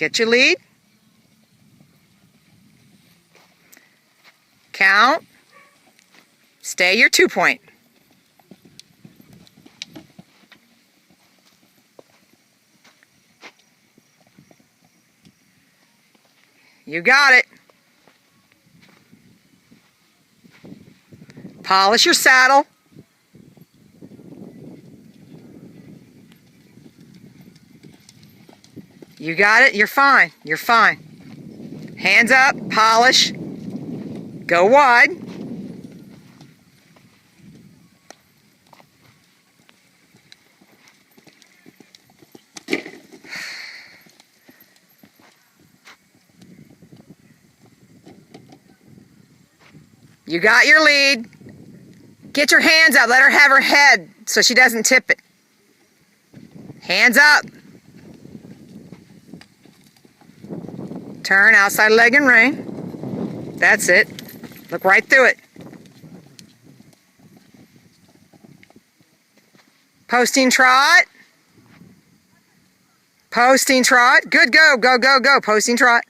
Get your lead. Count. Stay your 2-point. You got it. Polish your saddle. You got it. You're fine. You're fine. Hands up. Polish. Go wide. You got your lead. Get your hands up. Let her have her head so she doesn't tip it. Hands up. Turn outside leg and rein. That's it. Look right through it. Posting trot. Posting trot. Good, go, go, go, go. Posting trot.